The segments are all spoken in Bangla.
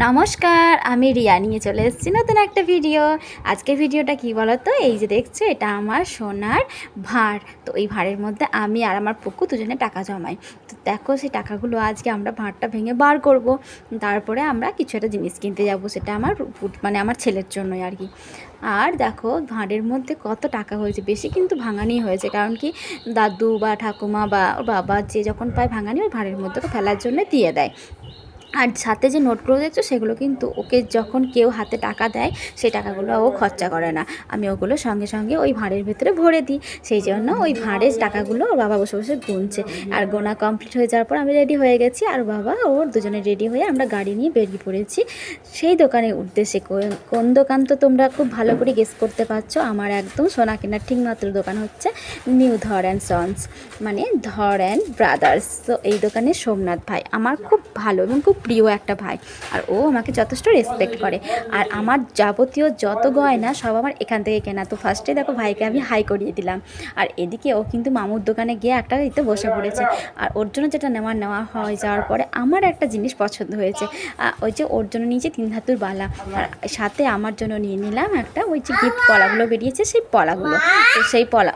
নমস্কার, আমি রিয়া নিয়ে চলে এসেছি নতুন একটা ভিডিও। আজকের ভিডিওটা কি বলো তো, এই যে দেখছো এটা আমার সোনার ভাঁড়। তো এই ভাঁড়ের মধ্যে আমি আর আমার পুকু দুজনে টাকা জমাই। তো দেখো সেই টাকাগুলো আজকে আমরা ভাঁড়টা ভেঙে বার করব, তারপরে আমরা কিছু একটা জিনিস কিনতে যাব, সেটা আমার মানে আমার ছেলের জন্যই আর কি। আর দেখো ভাঁড়ের মধ্যে কত টাকা হয়েছে, বেশি কিন্তু ভাঙানি হয়েছে, কারণ কি দাদু বা ঠাকুমা বা ওর বাবা যে যখন পায় ভাঙানি ওই ভাঁড়ের মধ্যে ফেলার জন্য দিয়ে দেয়। আর সাথে যে নোটগুলো দেখছো সেগুলো কিন্তু ওকে যখন কেউ হাতে টাকা দেয় সেই টাকাগুলো ও খরচা করে না, আমি ওগুলো সঙ্গে সঙ্গে ওই ভাঁড়ের ভেতরে ভরে দিই। সেই জন্য ওই ভাঁড়ের টাকাগুলো ওর বাবা বসে বসে গুনছে। আর গোনা কমপ্লিট হয়ে যাওয়ার পর আমি রেডি হয়ে গেছি, আর বাবা ওর দুজনে রেডি হয়ে আমরা গাড়ি নিয়ে বেরিয়ে পড়েছি সেই দোকানের উদ্দেশ্যে। কোন দোকান তো তোমরা খুব ভালো করে গেস করতে পারছো, আমার একদম সোনা কেনার ঠিকমাত্র দোকান হচ্ছে নিউ ধর অ্যান্ড সন্স, মানে ধর অ্যান্ড ব্রাদার্স। তো এই দোকানে সোমনাথ ভাই আমার খুব ভালো এবং খুব প্রিয় একটা ভাই, আর ও আমাকে যথেষ্ট রেসপেক্ট করে। আর আমার যাবতীয় যত গয়না সব আমার এখান থেকে কেনা। তো ফার্স্টে দেখো ভাইকে আমি হাই করিয়ে দিলাম, আর এদিকে ও কিন্তু মামুর দোকানে গিয়ে একটা দিতে বসে পড়েছে। আর ওর জন্য যেটা নেওয়া হয়ে যাওয়ার পরে আমার একটা জিনিস পছন্দ হয়েছে, ওই যে ওর জন্য নিয়েছে 3 ধাতুর বালা, আর সাথে আমার জন্য নিয়ে নিলাম একটা ওই যে গিফট পলাগুলো বেরিয়েছে সেই পলাগুলো। তো সেই পলা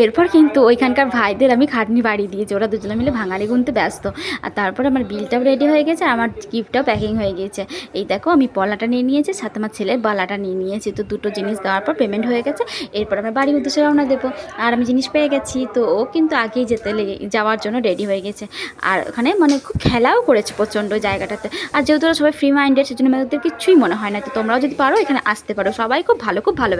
এরপর কিন্তু ওইখানকার ভাইদের আমি খাটনি বাড়িয়ে দিয়েছি, ওরা দুজনে মিলে ভাঙাড়ি গুনতে ব্যস্ত। আর তারপর আমার বিলটাও রেডি হয়ে গেছে, আর আমার গিফটটাও প্যাকিং হয়ে গিয়েছে। এই দেখো আমি পলাটা নিয়ে নিয়েছি, সাথে আমার ছেলের বালাটা নিয়ে নিয়েছি। তো দুটো জিনিস দেওয়ার পর পেমেন্ট হয়ে গেছে, এরপর আমরা বাড়ির উদ্দেশ্যে রওনা দেবো। আর আমি জিনিস পেয়ে গেছি, তো ও কিন্তু আগেই যাওয়ার জন্য রেডি হয়ে গেছে। আর ওখানে মানে খুব খেলাও করেছে প্রচণ্ড জায়গাটাতে। আর যেহেতু ওরা সবাই ফ্রি মাইন্ডেড, সেজন্য আমাদের কিছুই মনে হয় না। তো তোমরাও যদি পারো এখানে আসতে পারো, সবাই খুব ভালো